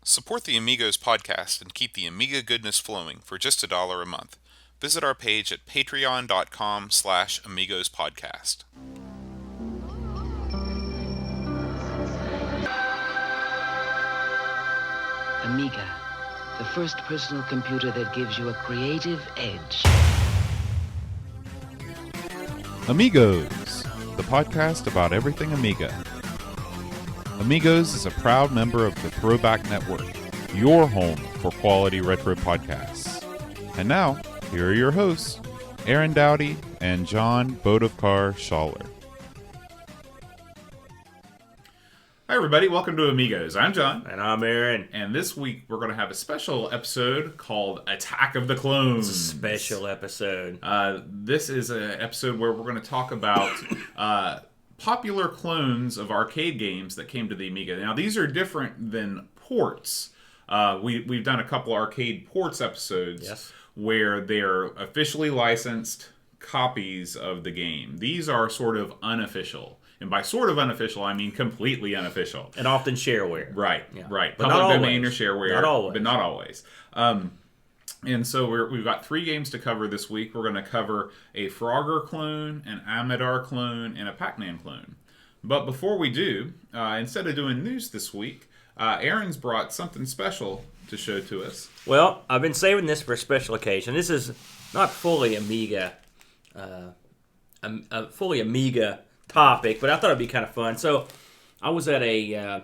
Support the Amigos podcast and keep the Amiga goodness flowing for just $1 a month. Visit our page at patreon.com/AmigosPodcast. Amiga, the first personal computer that gives you a creative edge. Amigos, the podcast about everything Amiga. Amigos is a proud member of the Throwback Network, your home for quality retro podcasts. And now, here are your hosts, Aaron Dowdy and John Bodovkar Schaller. Hi everybody, welcome to Amigos. I'm John. And I'm Aaron. And this week we're going to have a special episode called Attack of the Clones. It's a special episode. This is an episode where we're going to talk about popular clones of arcade games that came to the Amiga. Now, these are different than ports. We've done a couple arcade ports episodes where they're officially licensed copies of the game. These are sort of unofficial. And by sort of unofficial, I mean completely unofficial. And often shareware. Right. But Public not domain always. or shareware. Not always. But not always. And so we've got 3 games to cover this week. We're going to cover a Frogger clone, an Amadar clone, and a Pac-Man clone. But before we do, instead of doing news this week, Aaron's brought something special to show to us. Well, I've been saving this for a special occasion. This is not fully Amiga, topic, but I thought it'd be kind of fun. So, I was at a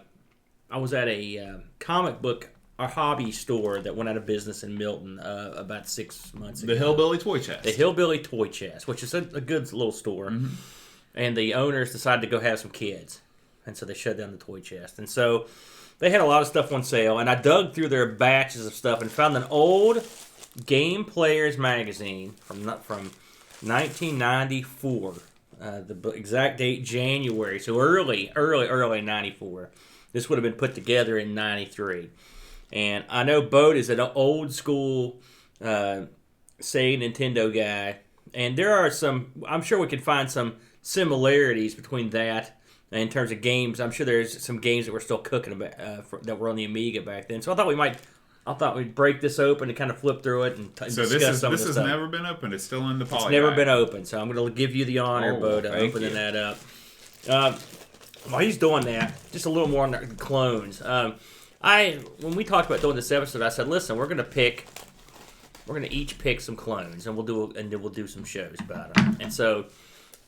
comic book hobby store that went out of business in Milton about 6 months ago. The Hillbilly Toy Chest. The Hillbilly Toy Chest, which is a good little store. Mm-hmm. And the owners decided to go have some kids. And so they shut down the toy chest. And so they had a lot of stuff on sale. And I dug through their batches of stuff and found an old Game Players magazine from 1994. The exact date, January. So early 94. This would have been put together in 93. And I know Bode is an old school Sega Nintendo guy. And there are I'm sure we could find some similarities between that in terms of games. I'm sure there's some games that we're still cooking about, that were on the Amiga back then. So I thought we'd break this open and kind of flip through it and discuss some of the stuff. This has never been opened. It's still in the poly. It's never been opened, so I'm going to give you the honor, Bode, of opening that up. While he's doing that, just a little more on the clones. When we talked about doing this episode, I said, listen, we're going to each pick some clones, and then we'll do some shows about them. And so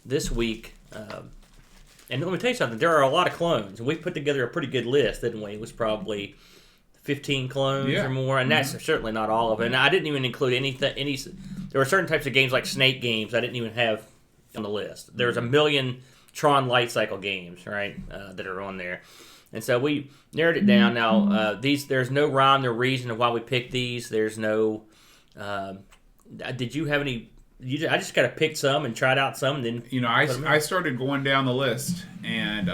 this week, and let me tell you something, there are a lot of clones, and we put together a pretty good list, didn't we? It was probably 15 clones or more, and that's certainly not all of it. And I didn't even include there were certain types of games like Snake games I didn't even have on the list. There's a million Tron Light Cycle games, right, that are on there. And so we narrowed it down. Now, there's no rhyme or reason of why we picked these. There's no... did you have any... I just kind of picked some and tried out some, and then... I started going down the list, and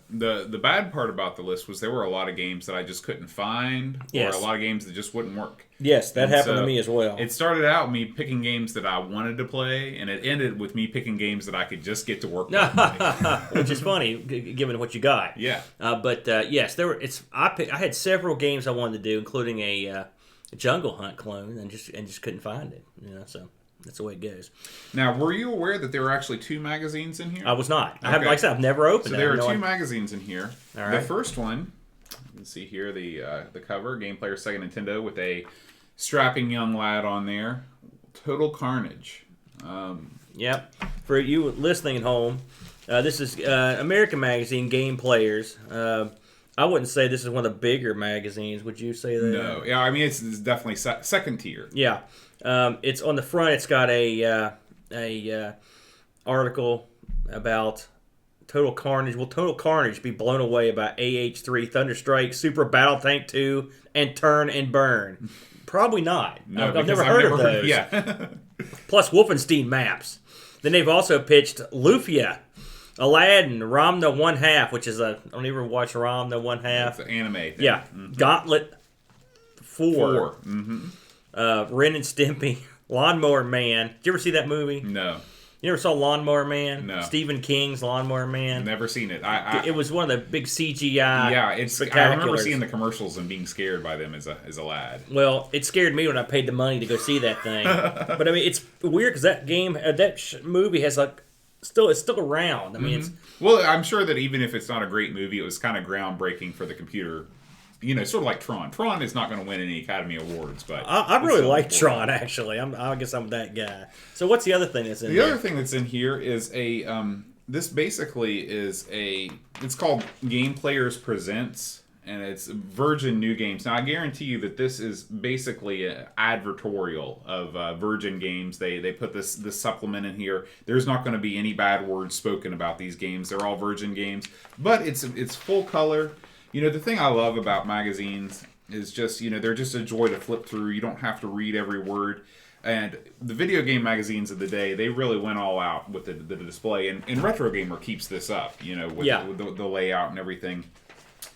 the bad part about the list was there were a lot of games that I just couldn't find, or a lot of games that just wouldn't work. Yes, that happened to me as well. It started out me picking games that I wanted to play, and it ended with me picking games that I could just get to work with. Which is funny, given what you got. Yeah. But yes, I had several games I wanted to do, including a Jungle Hunt clone, and just couldn't find it. So... That's the way it goes. Now, were you aware that there were actually 2 magazines in here? I was not. Okay. Like I said, I've never opened it. So there are 2 magazines in here. All right. The first one, you can see here the cover, Game Player Sega Nintendo, with a strapping young lad on there. Total Carnage. Yep. For you listening at home, this is American magazine, Game Players. I wouldn't say this is one of the bigger magazines. Would you say that? No. Yeah, I mean, it's definitely second tier. Yeah. It's on the front. It's got a article about Total Carnage. Will Total Carnage be blown away by AH-3 Thunderstrike, Super Battle Tank 2, and Turn and Burn? Probably not. No, I've never heard of those. Yeah. Plus Wolfenstein maps. Then they've also pitched Lufia, Aladdin, Ramna 1/2, which is I don't even watch Ramna 1/2. It's an anime thing. Yeah. Mm-hmm. Gauntlet 4. Mm-hmm. Ren and Stimpy, Lawnmower Man. Did you ever see that movie? No. You ever saw Lawnmower Man? No. Stephen King's Lawnmower Man. Never seen it. It was one of the big CGI. Yeah, I remember seeing the commercials and being scared by them as a lad. Well, it scared me when I paid the money to go see that thing. But I mean, it's weird because that game, movie has like it's still around. I mean, it's well, I'm sure that even if it's not a great movie, it was kind of groundbreaking for the computer. You know, sort of like Tron. Tron is not going to win any Academy Awards, but I really like Tron. Actually, I guess I'm that guy. So, what's the other thing that's in the there? The other thing that's in here is a this basically is it's called Game Players Presents, and it's Virgin New Games. Now, I guarantee you that this is basically an advertorial of Virgin Games. They put this supplement in here. There's not going to be any bad words spoken about these games. They're all Virgin games, but it's full color. You know, the thing I love about magazines is just, you know, they're just a joy to flip through. You don't have to read every word. And the video game magazines of the day, they really went all out with the display. And Retrogamer keeps this up, you know, with the layout and everything.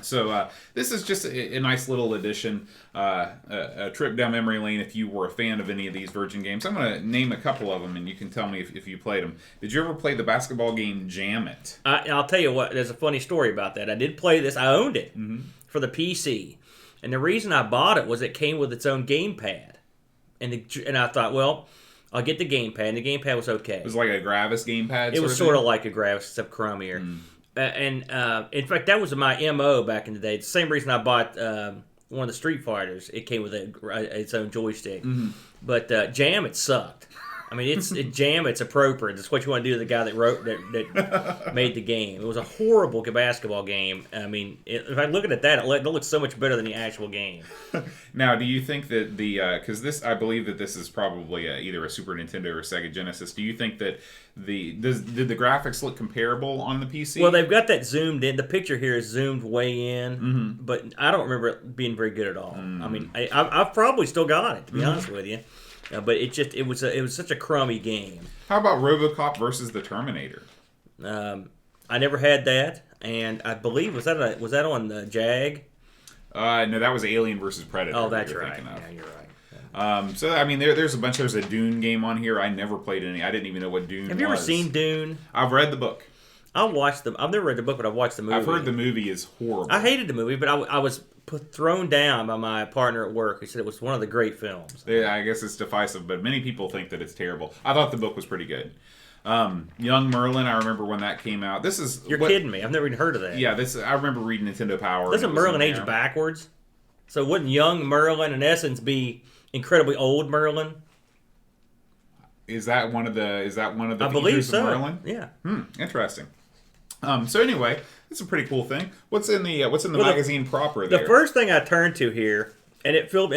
So this is just a nice little addition, a trip down memory lane if you were a fan of any of these Virgin games. I'm going to name a couple of them, and you can tell me if you played them. Did you ever play the basketball game Jam It? I'll tell you what, there's a funny story about that. I did play this. I owned it for the PC. And the reason I bought it was it came with its own gamepad. And I thought, well, I'll get the gamepad, and the gamepad was okay. It was like a Gravis gamepad? It was sort of like a Gravis, except crummier. And in fact, that was my MO back in the day. It's the same reason I bought one of the Street Fighters. It came with its own joystick. But Jam It sucked. I mean, Jam It's appropriate. It's what you want to do to the guy that made the game. It was a horrible basketball game. I mean, if I look at that, it looks so much better than the actual game. Now, do you think that because I believe that this is probably either a Super Nintendo or Sega Genesis. Do you think that did the graphics look comparable on the PC? Well, they've got that zoomed in. The picture here is zoomed way in, but I don't remember it being very good at all. I mean, I've probably still got it, to be honest with you. But it was such a crummy game. How about RoboCop versus the Terminator? I never had that, and I believe was that on the Jag? No, that was Alien versus Predator. Oh, that's right. Yeah, you're right. So I mean, there's a bunch. There's a Dune game on here. I never played any. I didn't even know what Dune was. Have you ever seen Dune? I've read the book. I've never read the book, but I've watched the movie. I've heard the movie is horrible. I hated the movie, but I was thrown down by my partner at work. He said it was one of the great films. Yeah, I guess it's divisive, but many people think that it's terrible. I thought the book was pretty good. Young Merlin, I remember when that came out. You're kidding me. I've never even heard of that. Yeah, I remember reading Nintendo Power. Doesn't Merlin age backwards? So wouldn't young Merlin, in essence, be incredibly old Merlin? Is that one of the I believe so. of Merlin? Yeah. Interesting. So anyway, it's a pretty cool thing. What's in the magazine proper there? The first thing I turned to here, and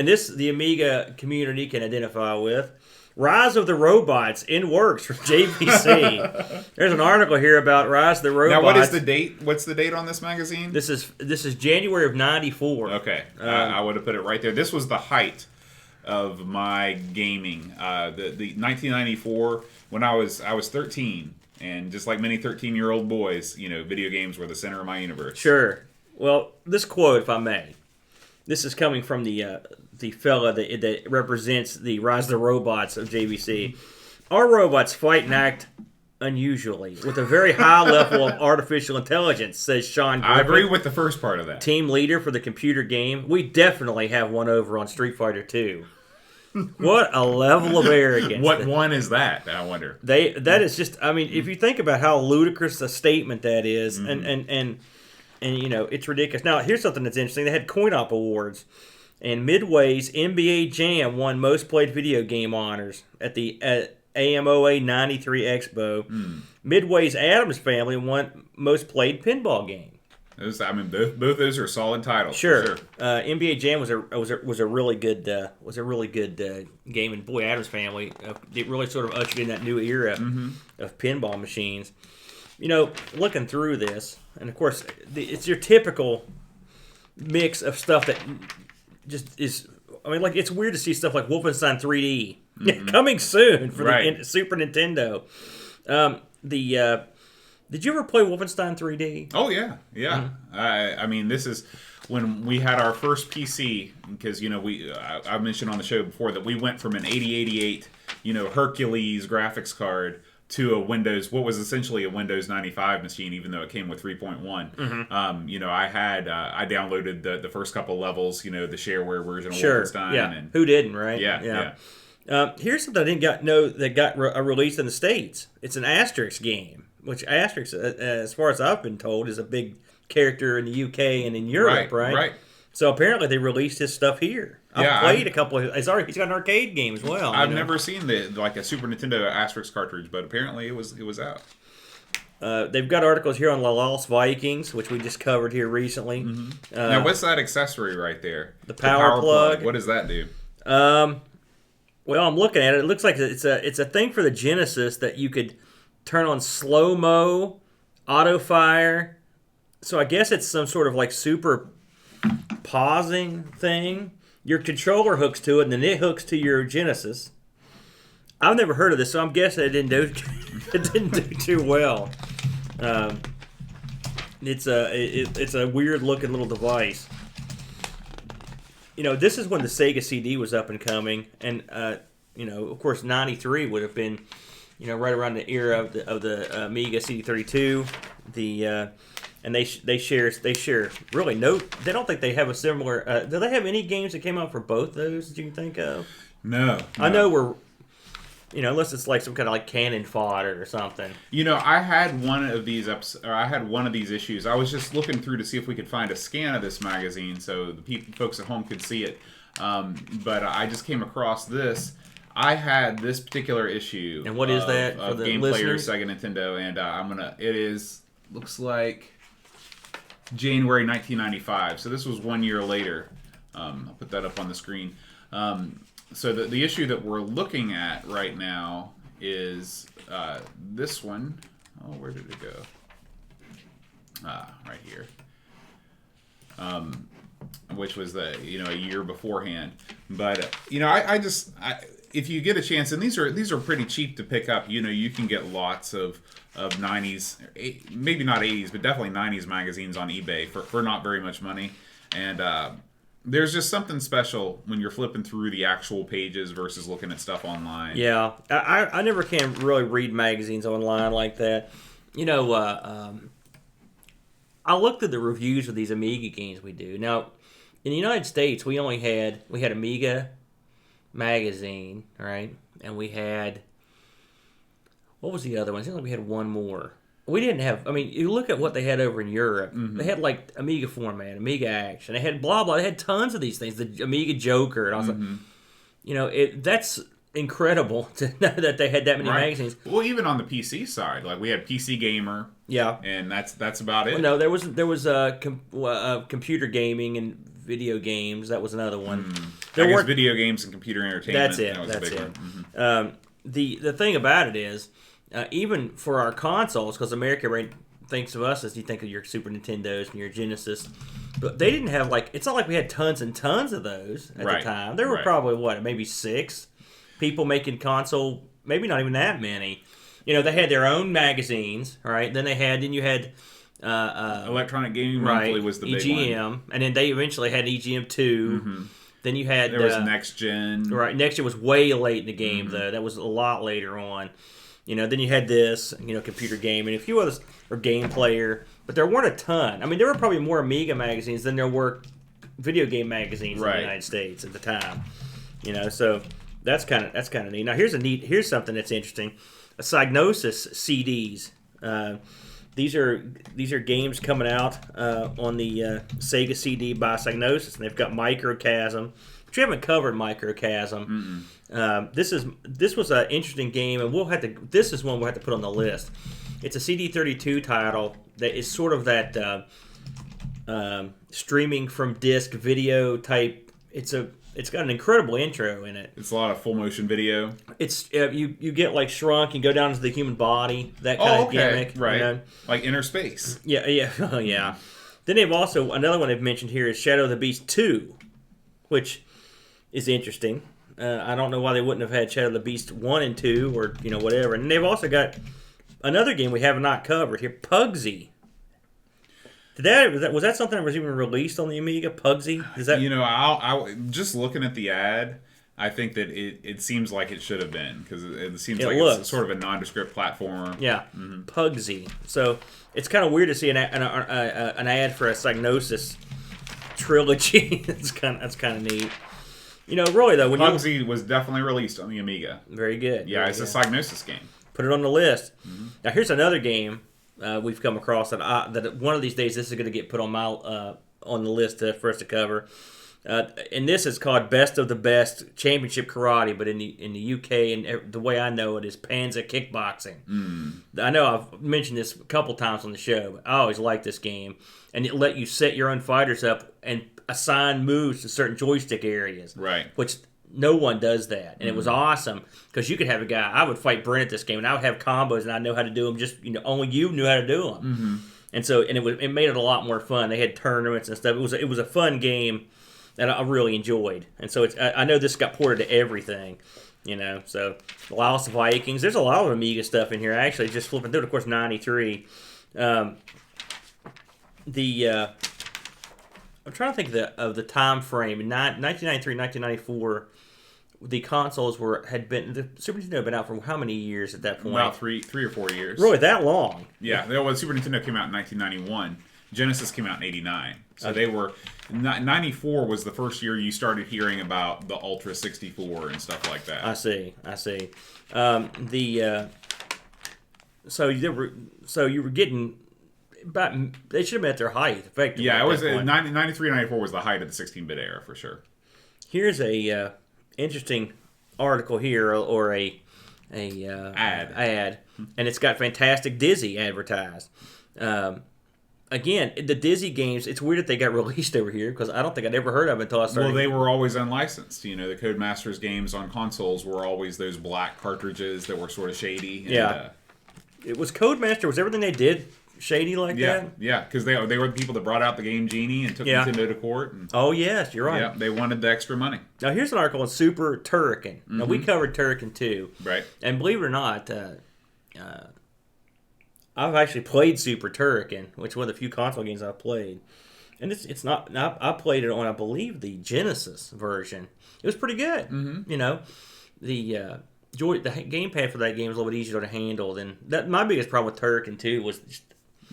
this the Amiga community can identify with, Rise of the Robots in works from JVC. There's an article here about Rise of the Robots. Now, what is the date? What's the date on this magazine? This is January of '94. Okay, I would have put it right there. This was the height of my gaming. The 1994 when I was 13. And just like many 13-year-old boys, you know, video games were the center of my universe. Sure. Well, this quote, if I may, this is coming from the fella that represents the Rise of the Robots of JVC. Our robots fight and act unusually with a very high level of artificial intelligence, says Sean Griffin. I agree with the first part of that. Team leader for the computer game. We definitely have one over on Street Fighter 2. What a level of arrogance. What one is that, I wonder? That is just, I mean, if you think about how ludicrous a statement that is, and you know, it's ridiculous. Now, here's something that's interesting. They had Coin-Op Awards, and Midway's NBA Jam won most played video game honors at the AMOA 93 Expo. Midway's Addams Family won most played pinball game. Both those are solid titles. Sure. NBA Jam was a really good game, and boy, Addams Family it really sort of ushered in that new era of pinball machines. You know, looking through this, and of course, it's your typical mix of stuff that just is. I mean, like it's weird to see stuff like Wolfenstein 3D coming soon for the Super Nintendo. Did you ever play Wolfenstein 3D? Oh, yeah. I mean, this is when we had our first PC, because, you know, I mentioned on the show before that we went from an 8088, you know, Hercules graphics card to a Windows, what was essentially a Windows 95 machine, even though it came with 3.1. I downloaded the first couple levels, the shareware version of Wolfenstein. Yeah. And, who didn't, right? Yeah. Here's something I didn't know that got released in the States. It's an Asterix game, which Asterix, as far as I've been told, is a big character in the UK and in Europe, right? Right. So apparently they released his stuff here. I've played a couple of. He's got an arcade game as well. I've never seen a Super Nintendo Asterix cartridge, but apparently it was out. They've got articles here on La Lost Vikings, which we just covered here recently. Now, what's that accessory right there? The power plug. What does that do? Well, I'm looking at it. It looks like it's a thing for the Genesis that you could turn on slow-mo, auto-fire. So I guess it's some sort of like super pausing thing. Your controller hooks to it, and then it hooks to your Genesis. I've never heard of this, so I'm guessing it didn't do too well. It's a weird looking little device. This is when the Sega CD was up and coming, and of course, '93 would have been, right around the era of the Amiga CD32. And they share really no. They don't think they have a similar. Do they have any games that came out for both those that you can think of? No. I know we're. Unless it's like some kind of like cannon fodder or something. I had one of these issues. I was just looking through to see if we could find a scan of this magazine so the folks at home could see it. But I just came across this. I had this particular issue. And what is that for of the Game listeners? Player Sega Nintendo, and looks like January 1995. So this was 1 year later. I'll put that up on the screen. So the issue that we're looking at right now is this one. Oh, where did it go? Right here. Which was a year beforehand. But if you get a chance, and these are pretty cheap to pick up. You can get lots of 90s, maybe not 80s, but definitely 90s magazines on eBay for not very much money. And there's just something special when you're flipping through the actual pages versus looking at stuff online. Yeah, I never can really read magazines online like that. I looked at the reviews of these Amiga games we do. Now, in the United States, we had Amiga magazine, right? And we had, what was the other one? I think we had one more. We didn't have, you look at what they had over in Europe. Mm-hmm. They had like Amiga Format, Amiga Action. They had blah, blah. They had tons of these things. The Amiga Joker. And I was like, that's incredible to know that they had that many magazines. Well, even on the PC side, like we had PC Gamer. Yeah. And that's about it. Well, no, there was computer gaming and video games. That was another one. I guess video games and computer entertainment. That's it. That was a big one. Mm-hmm. The thing about it is, even for our consoles, because America thinks of us as you think of your Super Nintendos and your Genesis, but they didn't have it's not like we had tons and tons of those at the time. There were probably maybe 6 people making console, maybe not even that many. They had their own magazines, right? Then you had Electronic Gaming Monthly was the big EGM, one. And then they eventually had EGM 2. Mm-hmm. Then you had there was Next Gen. Right, Next Gen was way late in the game though. That was a lot later on. Then you had this, computer gaming, a few others, or Game Player, but there weren't a ton. There were probably more Amiga magazines than there were video game magazines in the United States at the time. So that's kind of neat. Now here's something that's interesting. A Psygnosis CDs. These are games coming out on the Sega CD by Psygnosis, and they've got Microcosm. But you haven't covered Microcosm. This was an interesting game, and this is one we'll have to put on the list. It's a CD32 title that is sort of that streaming from disc video type. It's got an incredible intro in it. It's a lot of full motion video. It's you get shrunk and go down into the human body, that kind of gimmick, right? Like Inner Space. Yeah. Yeah. Then they've also, another one they've mentioned here is Shadow of the Beast 2, which is interesting. I don't know why they wouldn't have had Shadow of the Beast 1 and 2 or whatever. And they've also got another game we have not covered here, Pugsy. Was that something that was even released on the Amiga? Pugsy? Is that I just looking at the ad, I think that it seems like it should have been, because it seems like looks. it's sort of a nondescript platformer. Yeah, Pugsy. So it's kind of weird to see an ad for a Psygnosis trilogy. That's kind of neat. Really though, when Pugsy was definitely released on the Amiga. Very good. Yeah, it's a Psygnosis game. Put it on the list. Now here's another game we've come across that one of these days this is going to get put on my on the list for us to cover. And this is called Best of the Best Championship Karate, but in the UK, and the way I know it is Panza Kickboxing. I know I've mentioned this a couple times on the show, but I always like this game. And it let you set your own fighters up and assign moves to certain joystick areas. Right. Which no one does that. And it was awesome, because you could have a guy, I would fight Brent at this game, and I would have combos, and I know how to do them, just only you knew how to do them. And so, it made it a lot more fun. They had tournaments and stuff. It was a fun game that I really enjoyed. And so I know this got ported to everything, So Laos Vikings. There's a lot of Amiga stuff in here. Actually, just flipping through it, of course, 93. I'm trying to think of the time frame. In 1993, 1994, the consoles the Super Nintendo had been out for how many years at that point? About three or 4 years. Really, that long? Yeah. The Super Nintendo came out in 1991. Genesis came out in 89. So they were... 94 was the first year you started hearing about the Ultra 64 and stuff like that. I see. So you were getting about, they should have been at their height effectively. Yeah, it was 93, 94 was the height of the 16-bit era for sure. Here's a interesting article here, or a ad, and it's got Fantastic Dizzy advertised. Again, the Dizzy games, it's weird that they got released over here, because I don't think I'd ever heard of it until I started. Well, they were always unlicensed. The Codemasters games on consoles were always those black cartridges that were sort of shady. And, it was Codemaster. Was everything they did shady like that? Yeah, because they were the people that brought out the Game Genie and took Nintendo to court. And, oh, yes, you're right. Yeah, they wanted the extra money. Now, here's an article on Super Turrican. Now, we covered Turrican too. Right. And believe it or not, I've actually played Super Turrican, which is one of the few console games I've played. And it's not... I played it on, I believe, the Genesis version. It was pretty good. The gamepad for that game was a little bit easier to handle than... my biggest problem with Turrican 2 was...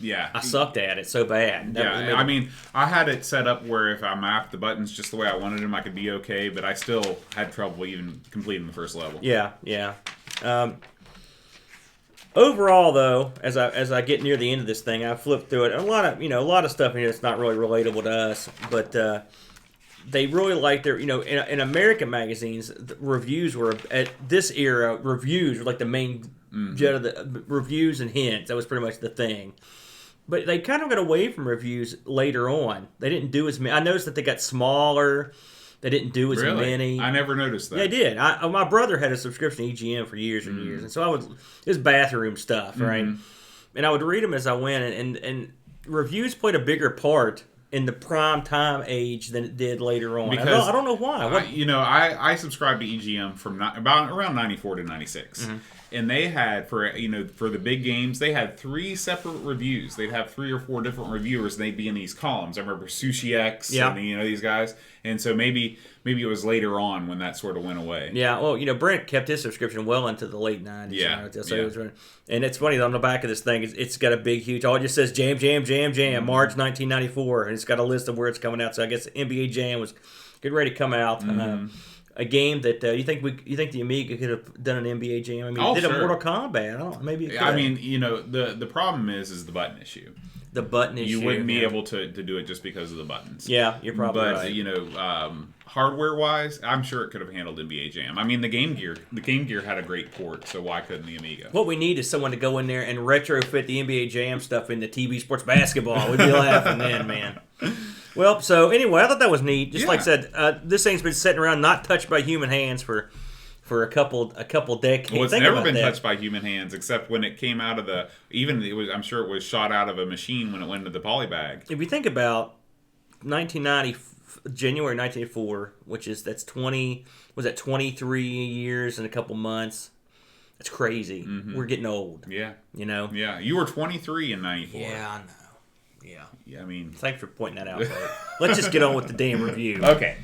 I sucked at it so bad. I had it set up where if I mapped the buttons just the way I wanted them, I could be okay, but I still had trouble even completing the first level. Yeah. Overall, though, as I get near the end of this thing, I flipped through it. A lot of stuff in here that's not really relatable to us, but they really like their, in American magazines, the reviews were at this era. Reviews were like the main jet of the reviews and hints. That was pretty much the thing. But they kind of got away from reviews later on. They didn't do as many. I noticed that they got smaller. They didn't do as many. I never noticed that. They did. My brother had a subscription to EGM for years and years, and so it was bathroom stuff, right? And I would read them as I went, and reviews played a bigger part in the prime time age than it did later on. Because I don't know why. I subscribed to EGM from around 94 to 96. And they had, for the big games, they had 3 separate reviews. They'd have 3 or 4 different reviewers, and they'd be in these columns. I remember Sushi X and these guys. And so maybe it was later on when that sort of went away. Yeah, well, Brent kept his subscription well into the late 90s. Yeah. It was, and it's funny, on the back of this thing, it's got a big, huge, it just says Jam, March 1994. And it's got a list of where it's coming out. So I guess NBA Jam was getting ready to come out. A game that you think the Amiga could have done an NBA Jam? I mean, it did a Mortal Kombat. Maybe it could. I mean, the problem is the button issue. The button issue. You wouldn't be able to do it just because of the buttons. Yeah, you're probably right. But hardware-wise, I'm sure it could have handled NBA Jam. I mean, the Game Gear had a great port, so why couldn't the Amiga? What we need is someone to go in there and retrofit the NBA Jam stuff into TV Sports Basketball. We'd be laughing then, man. Well, so anyway, I thought that was neat. Just like I said, this thing's been sitting around, not touched by human hands for a couple decades. Well, it's never been touched by human hands, except when it came out of I'm sure it was shot out of a machine when it went into the polybag. If you think about January 1984, that's 23 years and a couple months. That's crazy. We're getting old. Yeah. Yeah. You were 23 in 94. Yeah, I know. Yeah, I mean... Thanks for pointing that out, Bert. Let's just get on with the damn review. Okay.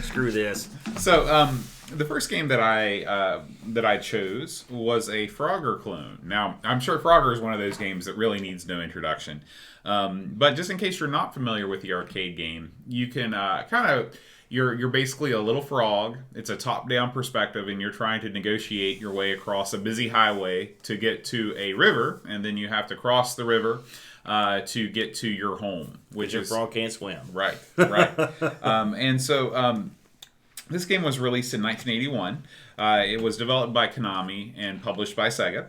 Screw this. So, the first game that I chose was a Frogger clone. Now, I'm sure Frogger is one of those games that really needs no introduction. But just in case you're not familiar with the arcade game, you can you're basically a little frog. It's a top-down perspective, and you're trying to negotiate your way across a busy highway to get to a river, and then you have to cross the river to get to your home, which your frog can't swim. Right. This game was released in 1981. It was developed by Konami and published by Sega,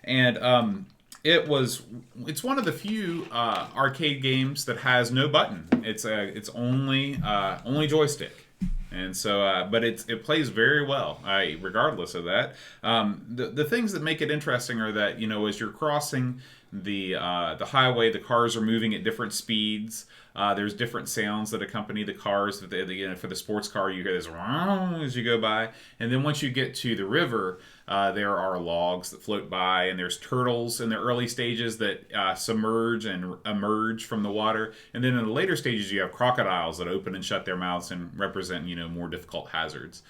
and it's one of the few arcade games that has no button. It's only joystick, and so but it plays very well. Regardless of that, the things that make it interesting are that as you're crossing the highway, the cars are moving at different speeds. There's different sounds that accompany the cars. That for the sports car, you hear this as you go by, and then once you get to the river, there are logs that float by, and there's turtles in the early stages that submerge and emerge from the water, and then in the later stages, you have crocodiles that open and shut their mouths and represent more difficult hazards.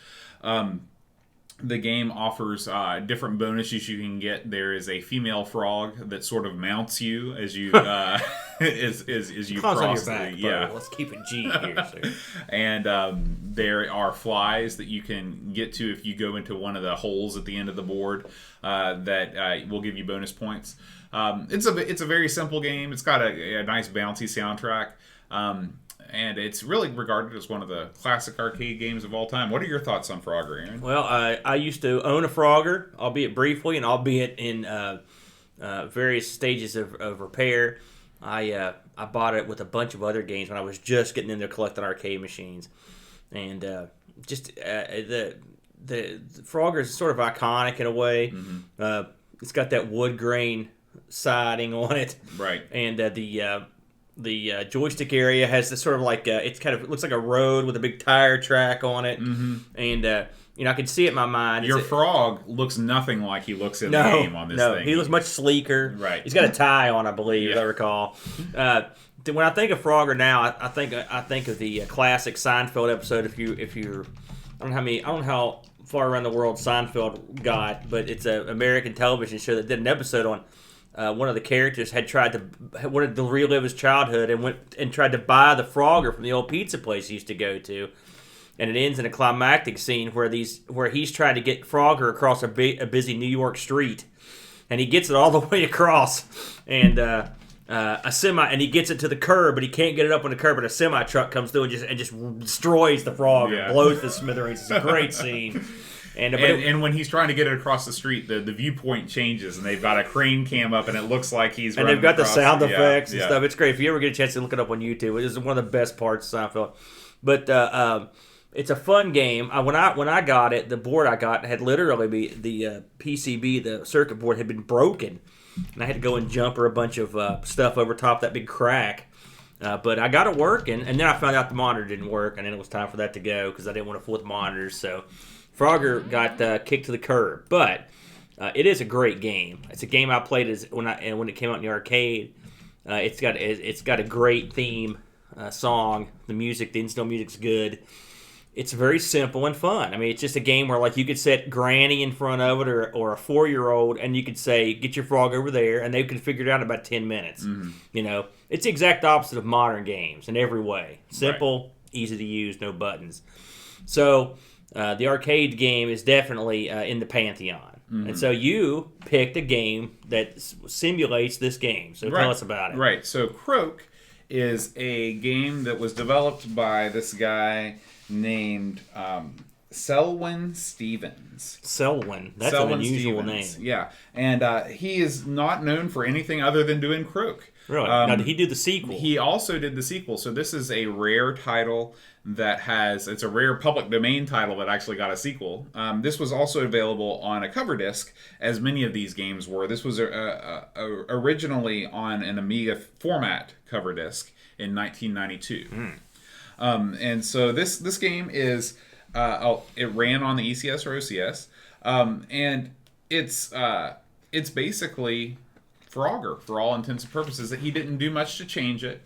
The game offers different bonuses you can get. There is a female frog that sort of mounts you as you as you cross on your back, let's keep it G here. Sir. And there are flies that you can get to if you go into one of the holes at the end of the board that will give you bonus points. It's a very simple game. It's got a nice bouncy soundtrack. And it's really regarded as one of the classic arcade games of all time. What are your thoughts on Frogger, Aaron? Well, I used to own a Frogger, albeit briefly, and albeit in various stages of repair. I bought it with a bunch of other games when I was just getting into collecting arcade machines. And the Frogger is sort of iconic in a way. Mm-hmm. It's got that wood grain siding on it. Right. And the joystick area has this sort of like it looks like a road with a big tire track on it, mm-hmm. And I can see it in my mind. Your frog looks nothing like he looks in the game on this thing. He looks much sleeker. Right. He's got a tie on, I believe, if I recall. When I think of Frogger now, I think of the classic Seinfeld episode. If you're, I don't know how far around the world Seinfeld got, but it's an American television show that did an episode on. One of the characters wanted to relive his childhood and went and tried to buy the Frogger from the old pizza place he used to go to, and it ends in a climactic scene where he's trying to get Frogger across a busy New York street, and he gets it all the way across, and and he gets it to the curb, but he can't get it up on the curb, and a semi truck comes through and just destroys the Frogger, blows the smithereens. It's a great scene. And when he's trying to get it across the street, the viewpoint changes, and they've got a crane cam up, and it looks like he's and running they've got across, the sound effects and stuff. It's great. If you ever get a chance to look it up on YouTube, it is one of the best parts of Seinfeld. But it's a fun game. When I got it, the board I got had literally the PCB, the circuit board, had been broken, and I had to go and jumper a bunch of stuff over top that big crack. But I got it working, and then I found out the monitor didn't work, and then it was time for that to go because I didn't want to fool with monitors. So Frogger got kicked to the curb, but it is a great game. It's a game I played when it came out in the arcade. It's got a great theme song. The in-snow music's good. It's very simple and fun. I mean, it's just a game where you could set Granny in front of it or a 4-year-old, and you could say, "Get your frog over there," and they could figure it out in about 10 minutes. Mm-hmm. It's the exact opposite of modern games in every way. Simple, easy to use, no buttons. So the arcade game is definitely in the pantheon. Mm-hmm. And so you picked a game that simulates this game. So tell us about it. Right. So Croak is a game that was developed by this guy named Selwyn Stevens. Selwyn. That's an unusual name. Yeah. And he is not known for anything other than doing Croak. Really? Now, did he do the sequel? He also did the sequel. So this is a rare title it's a rare public domain title that actually got a sequel. This was also available on a cover disc, as many of these games were. This was originally on an Amiga format cover disc in 1992. And so this game is it ran on the ECS or OCS, and it's basically Frogger for all intents and purposes. That he didn't do much to change it.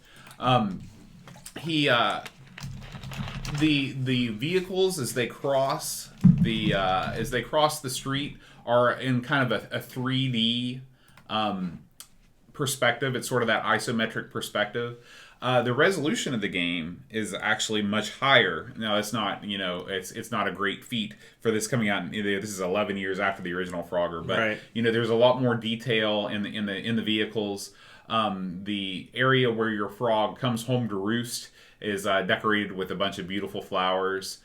the vehicles as they cross the street are in kind of a 3D perspective. It's sort of that isometric perspective. The resolution of the game is actually much higher. Now, it's not, it's not a great feat for this coming out. This is 11 years after the original Frogger, but right. There's a lot more detail in the vehicles. The area where your frog comes home to roost is decorated with a bunch of beautiful flowers.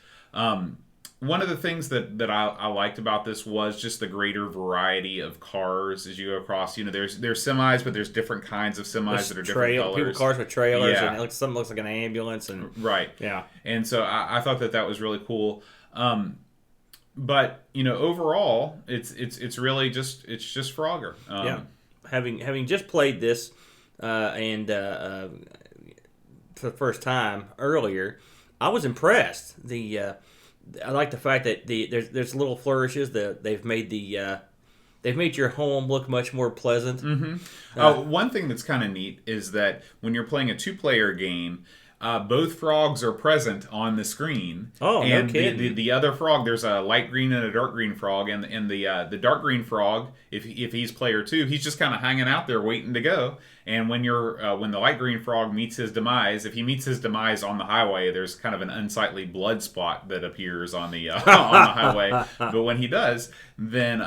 One of the things that I liked about this was just the greater variety of cars as you go across. There's semis, but there's different kinds of semis that are different colors. People cars with trailers, yeah. and something looks like an ambulance, and right, yeah. And so I thought that was really cool. But overall, it's really just Frogger. Yeah, having just played this and for the first time earlier, I was impressed. I like the fact that there's little flourishes that they've made your home look much more pleasant. Mm-hmm. One thing that's kind of neat is that when you're playing a 2-player game, both frogs are present on the screen. Oh, and no kidding. The other frog, there's a light green and a dark green frog, and the dark green frog, if he's player 2, he's just kind of hanging out there waiting to go. And when the light green frog meets his demise, if he meets his demise on the highway, there's kind of an unsightly blood spot that appears on the on the highway. But when he does, then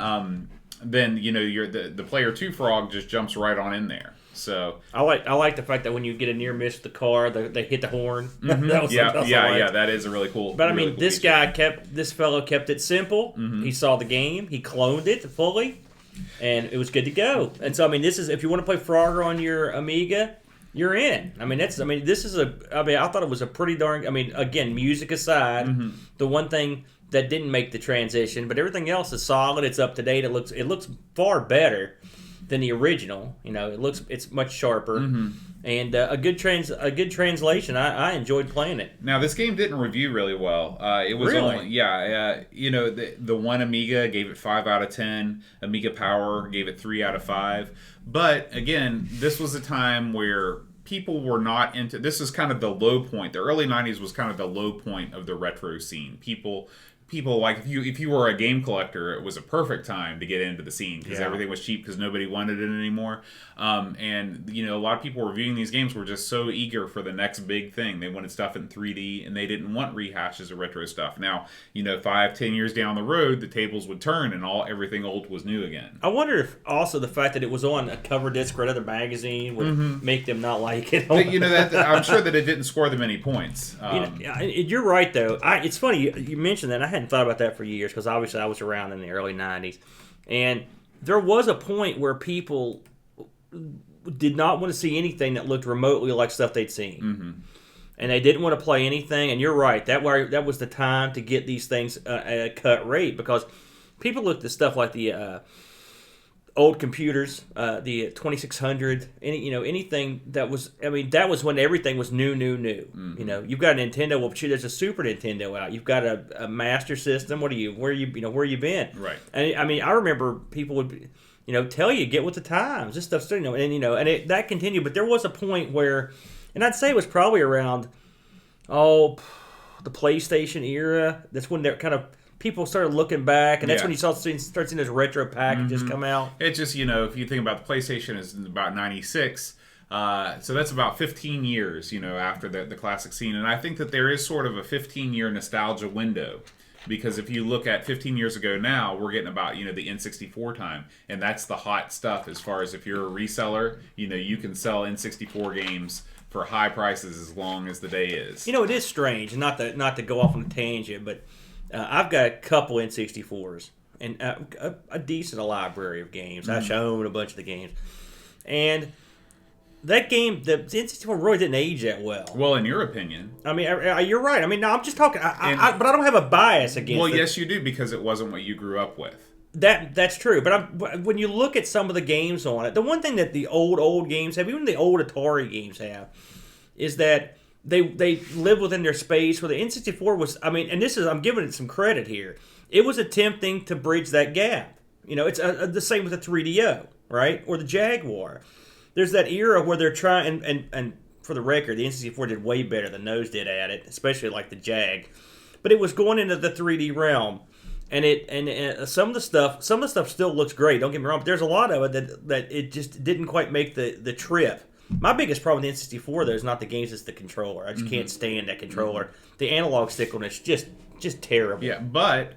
the player 2 frog just jumps right on in there. So I like the fact that when you get a near miss with the car, they hit the horn. Mm-hmm. That is a really cool. But really cool this feature. this fellow kept it simple. Mm-hmm. He saw the game, he cloned it fully, and it was good to go. And so this is, if you want to play Frogger on your Amiga, you're in. I thought it was a pretty darn. Again, music aside, mm-hmm. the one thing that didn't make the transition, but everything else is solid. It's up to date. It looks far better than the original. It's much sharper, mm-hmm. and a good translation. I enjoyed playing it. Now, this game didn't review really well. It was really? The one Amiga gave it 5 out of 10. Amiga Power gave it 3 out of 5. But again, this was a time where people were not into. This is kind of the low point. The early '90s was kind of the low point of the retro scene. People like if you were a game collector, it was a perfect time to get into the scene because everything was cheap because nobody wanted it anymore. And a lot of people reviewing these games were just so eager for the next big thing. They wanted stuff in 3D and they didn't want rehashes of retro stuff. Now 5-10 years down the road, the tables would turn and everything old was new again. I wonder if also the fact that it was on a cover disc or another magazine would mm-hmm. make them not like it. I'm sure that it didn't score them any points. You're right though. It's funny you mentioned that. I hadn't thought about that for years because obviously I was around in the early 90s. And there was a point where people did not want to see anything that looked remotely like stuff they'd seen. Mm-hmm. And they didn't want to play anything. And you're right. That was the time to get these things at a cut rate because people looked at stuff like the old computers, the 2600, anything that was. That was when everything was new. Mm-hmm. You've got a Nintendo. Well, there's a Super Nintendo out. You've got a Master System. Where you been? Right. And I remember people would, tell you get with the times. This stuff's that continued. But there was a point where, and I'd say it was probably around, the PlayStation era. That's when they're kind of. People started looking back, and that's when you start seeing those retro packages mm-hmm. come out. It's just, if you think about the PlayStation, is about 96, so that's about 15 years, after the classic scene. And I think that there is sort of a 15-year nostalgia window, because if you look at 15 years ago now, we're getting about, the N64 time, and that's the hot stuff as far as if you're a reseller, you can sell N64 games for high prices as long as the day is. It is strange, not to go off on a tangent, but I've got a couple N64s and a decent library of games. Mm-hmm. I own a bunch of the games. And that game, the N64 really didn't age that well. Well, in your opinion. You're right. No, I'm just talking, but I don't have a bias against it. Well, yes, you do, because it wasn't what you grew up with. That's true. But when you look at some of the games on it, the one thing that the old games have, even the old Atari games have, is that they live within their space. Where the N64 was, and I'm giving it some credit here. It was attempting to bridge that gap. It's the same with the 3DO, right, or the Jaguar. There's that era where they're trying, and for the record, the N64 did way better than those did at it, especially like the Jag. But it was going into the 3D realm, and some of the stuff still looks great. Don't get me wrong, but there's a lot of it that it just didn't quite make the trip. My biggest problem with the N64 though is not the games, it's the controller. I just can't stand that controller. The analog stick on it's just terrible. Yeah, but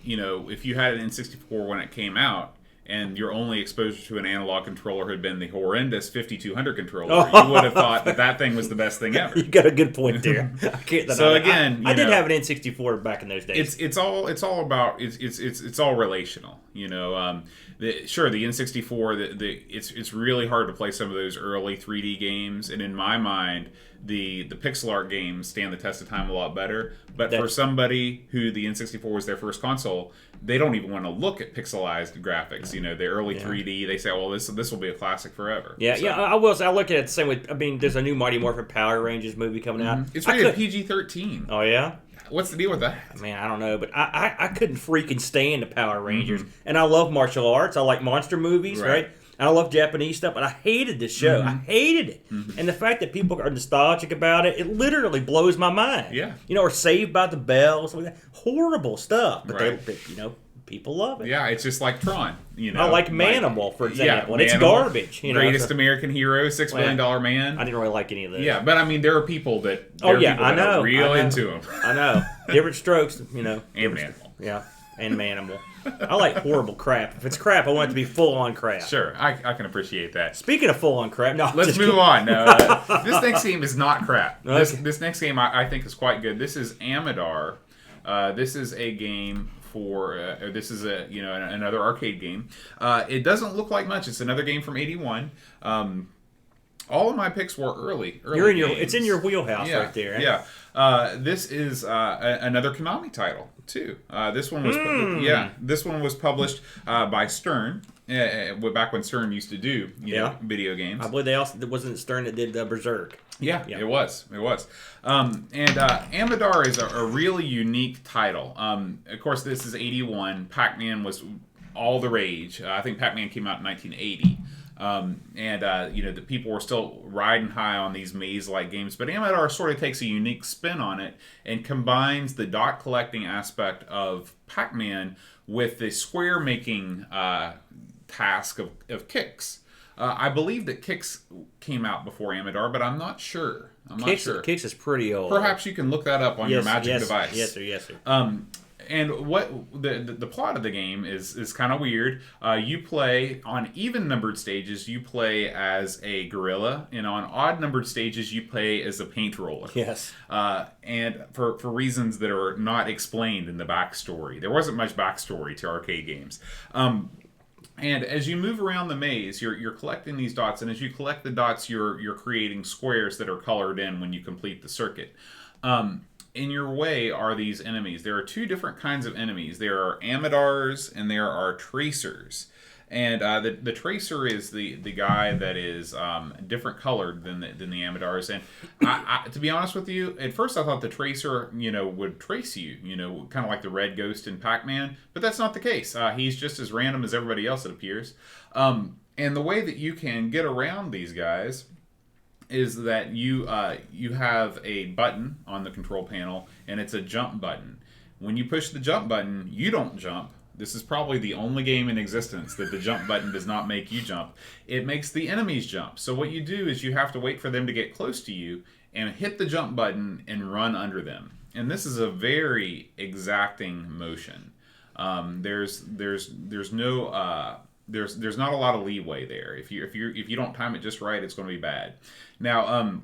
if you had an N64 when it came out, and your only exposure to an analog controller had been the horrendous 5200 controller, you would have thought that thing was the best thing ever. You got a good point there. I did have an N64 back in those days. It's all about it's all relational. Sure, the N64, it's really hard to play some of those early 3D games, and in my mind, the pixel art games stand the test of time a lot better. But for somebody who the N64 was their first console, they don't even want to look at pixelized graphics. The early 3D, they say, well, this will be a classic forever. Yeah, so. yeah. I will say, I look at it the same way. I mean, there's a new Mighty Morphin Power Rangers movie coming out. It's rated PG-13. Oh, yeah? What's the deal with that? Man, I don't know, but I couldn't freaking stand the Power Rangers. And I love martial arts. I like monster movies, right? And I love Japanese stuff, but I hated this show. I hated it. And the fact that people are nostalgic about it, it literally blows my mind. Yeah. Or Saved by the Bell, something like that. Horrible stuff. But, people love it. Yeah, it's just like Tron. I like Manimal, for example, and it's garbage. Greatest American Hero, $6 Billion Man. I didn't really like any of those. Yeah, but I mean, there are people that I know, are real into them. I know. Different strokes, And Manimal. Yeah, and Manimal. I like horrible crap. If it's crap, I want it to be full-on crap. Sure, I can appreciate that. Speaking of full-on crap, let's move on. No, this next game is not crap. Okay. This next game I think is quite good. This is Amidar. This is a game for this is another arcade game. It doesn't look like much. It's another game from '81. All of my picks were early. It's in your wheelhouse right there. Yeah. This is another Konami title too. This one was published by Stern. Back when Stern used to do video games. I believe wasn't Stern that did Berserk. Yeah, it was. And Amidar is a really unique title. Of course, this is '81. Pac-Man was all the rage. I think Pac-Man came out in 1980. The people were still riding high on these maze-like games, but Amidar sort of takes a unique spin on it and combines the dot collecting aspect of Pac-Man with the square making task of Kicks. I believe that Kicks came out before Amidar, but I'm not sure. Kicks is pretty old. Perhaps you can look that up on your magic device. Yes, sir. And what the plot of the game is kind of weird. You play on even numbered stages. You play as a gorilla, and on odd numbered stages, you play as a paint roller. Yes. And for reasons that are not explained in the backstory, there wasn't much backstory to arcade games. And as you move around the maze, you're collecting these dots, and as you collect the dots, you're creating squares that are colored in when you complete the circuit. In your way are these enemies. There are two different kinds of enemies. There are Amidars and there are Tracers. And the Tracer is the guy that is different colored than the Amidars. And I, to be honest with you, at first I thought the Tracer, would trace you, kind of like the Red Ghost in Pac-Man. But that's not the case. He's just as random as everybody else, it appears. And the way that you can get around these guys is that you have a button on the control panel, and it's a jump button. When you push the jump button, you don't jump. This is probably the only game in existence that the jump button does not make you jump. It makes the enemies jump. So what you do is you have to wait for them to get close to you and hit the jump button and run under them. And this is a very exacting motion. There's not a lot of leeway there. If you don't time it just right, it's going to be bad. Now,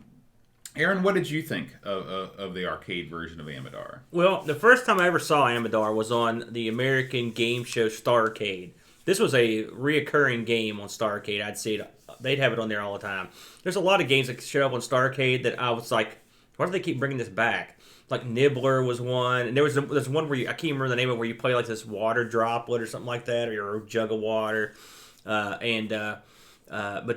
Aaron, what did you think of the arcade version of Amidar? Well, the first time I ever saw Amidar was on the American game show Starcade. This was a reoccurring game on Starcade. I'd see it. They'd have it on there all the time. There's a lot of games that show up on Starcade that I was like, why do they keep bringing this back? Like Nibbler was one, and there's one where I can't remember the name of it, where you play like this water droplet or something like that, or your jug of water, but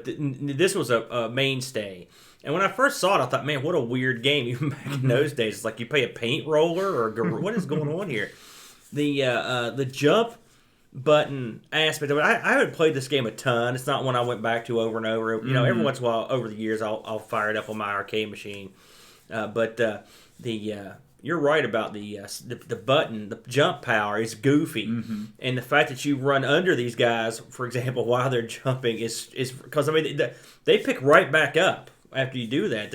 this was a mainstay. And when I first saw it, I thought, man, what a weird game. Even back in those days, it's like you play a paint roller or what is going on here? The jump button aspect of it. I haven't played this game a ton. It's not one I went back to over and over. You know, every once in a while over the years I'll fire it up on my arcade machine. But you're right about the button, the jump power is goofy, and the fact that you run under these guys, for example, while they're jumping is because I mean they pick right back up after you do that.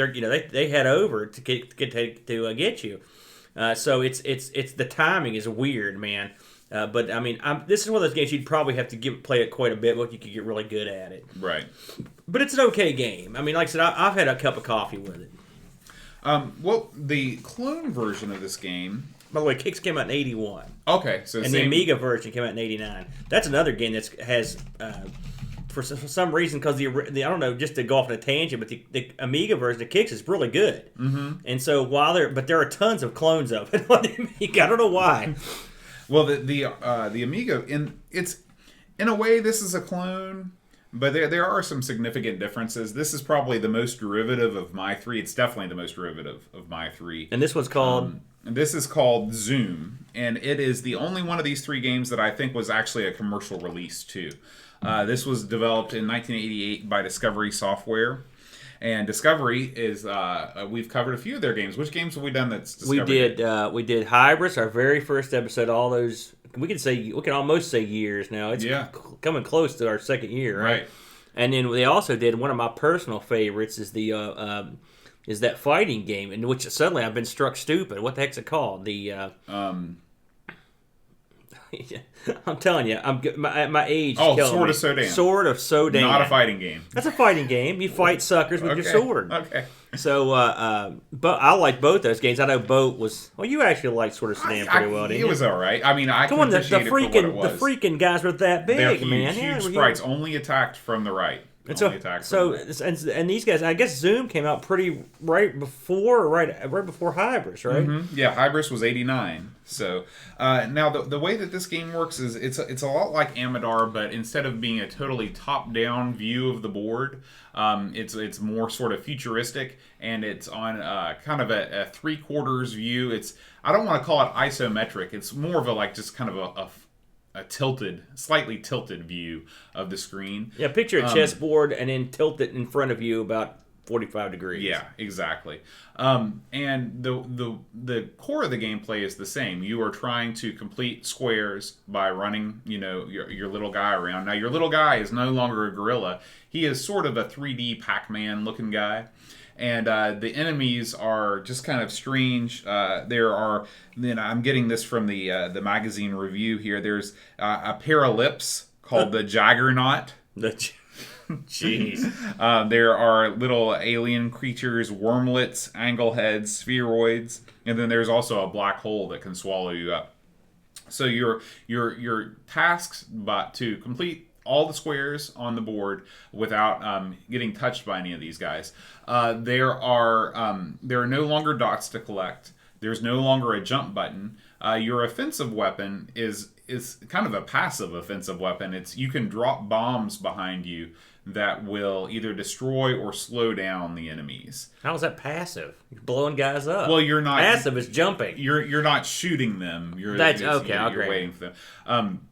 They head over to get you. So it's the timing is weird, man. But I mean, this is one of those games you'd probably have to play it quite a bit, but you could get really good at it. Right. But it's an okay game. I mean, like I said, I've had a cup of coffee with it. Well, the clone version of this game. By the way, Kicks came out in '81. Okay, so and the Amiga version came out in '89. That's another game that has, for some reason, because I don't know, just to go off on a tangent, but the Amiga version of Kicks is really good. Mm-hmm. And so there are tons of clones of it on the Amiga. I don't know why. Well, the Amiga it's in a way this is a clone. But there are some significant differences. This is probably the most derivative of My 3. It's definitely the most derivative of My 3. And this one's called? This is called Zoom. And it is the only one of these three games that I think was actually a commercial release, too. This was developed in 1988 by Discovery Software. And Discovery is, we've covered a few of their games. Which games have we done that's Discovery? We did Hybris, our very first episode, all those... We can almost say years now. It's coming close to our second year, right? And then they also did one of my personal favorites is is that fighting game in which suddenly I've been struck stupid. What the heck's it called? I'm telling you, my age. Oh, Sword of Sodan. Sword of Sodan. Not a fighting game. That's a fighting game. You fight suckers with your sword. Okay. So, but I like both those games. I know Boat was. Well, you actually liked Sword of Sodan pretty well, didn't you? It was all right. I mean, I can appreciate it for what it was. The freaking guys were that big, They're huge, man. Huge sprites, only attacked from the right. And and these guys, I guess Zoom came out right before Hybris, right? Mm-hmm. Yeah, Hybris was '89. So now the way that this game works is it's a lot like Amidar, but instead of being a totally top-down view of the board, it's more sort of futuristic, and it's on kind of a three-quarters view. I don't want to call it isometric. It's more of just kind of a slightly tilted view of the screen. Yeah, picture a chessboard and then tilt it in front of you about 45 degrees. Yeah, exactly. And the core of the gameplay is the same. You are trying to complete squares by running, your little guy around. Now, your little guy is no longer a gorilla. He is sort of a 3D Pac-Man looking guy. And the enemies are just kind of strange. I'm getting this from the magazine review here. There's a pair of lips called the Jaggernaut. Jeez. There are little alien creatures, wormlets, angleheads, spheroids, and then there's also a black hole that can swallow you up. So your tasks to complete all the squares on the board without getting touched by any of these guys. There are no longer dots to collect. There's no longer a jump button. Your offensive weapon is kind of a passive offensive weapon. You can drop bombs behind you that will either destroy or slow down the enemies. How is that passive? You're blowing guys up. Well, you're not. Passive is jumping. You're not shooting them. You're waiting for them.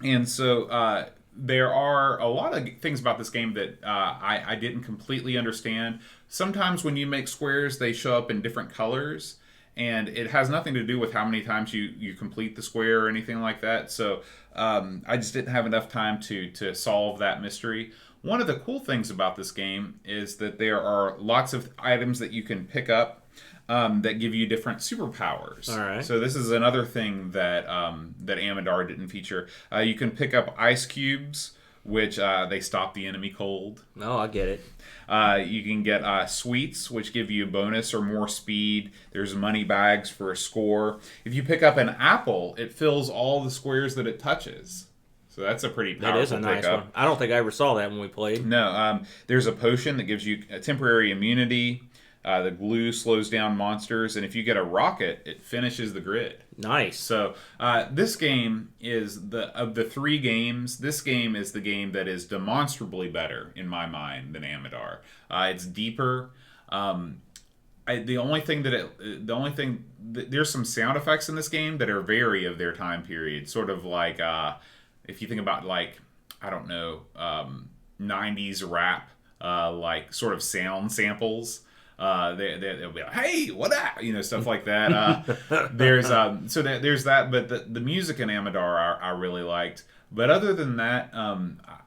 And so there are a lot of things about this game that I didn't completely understand. Sometimes when you make squares, they show up in different colors. And it has nothing to do with how many times you complete the square or anything like that. So I just didn't have enough time to solve that mystery. One of the cool things about this game is that there are lots of items that you can pick up that give you different superpowers. All right. So this is another thing that Amidar didn't feature. You can pick up ice cubes, which they stop the enemy cold. Oh, I get it. You can get sweets, which give you a bonus or more speed. There's money bags for a score. If you pick up an apple, it fills all the squares that it touches. So that's a pretty powerful That is a nice pickup. one. I don't think I ever saw that when we played. No, there's a potion that gives you a temporary immunity. The glue slows down monsters, and if you get a rocket, it finishes the grid. Nice. So this game is of the three games. This game is the game that is demonstrably better in my mind than Amidar. It's deeper. There's some sound effects in this game that are very of their time period. Sort of like if you think about like, I don't know, 90s rap, like sort of sound samples. They'll be like, "Hey, what up?" Stuff like that. There's that, but the music in Amador I really liked. But other than that,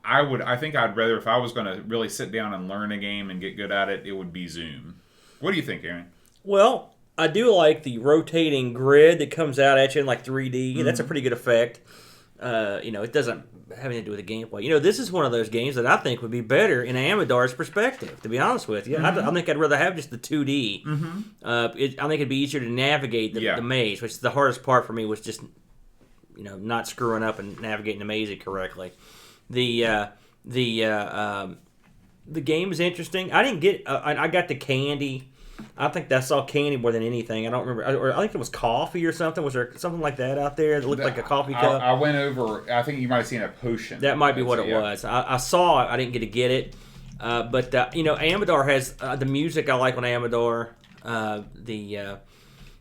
I think I'd rather, if I was going to really sit down and learn a game and get good at it, it would be Zoom. What do you think, Aaron? Well, I do like the rotating grid that comes out at you in like 3D. Mm-hmm. That's a pretty good effect. It doesn't have anything to do with the gameplay. This is one of those games that I think would be better in Amador's perspective, to be honest with you. Mm-hmm. I think I'd rather have just the 2D. Mm-hmm. I think it'd be easier to navigate the maze, which is the hardest part for me, was just not screwing up and navigating the maze correctly. The game is interesting. I didn't get. I got the candy. I think I saw candy more than anything. I don't remember. Or I think it was coffee or something. Was there something like that out there that looked like a coffee cup? I went over. I think you might have seen a potion. That might be what it was. I saw it. I didn't get it. But Amador has the music I like on Amador.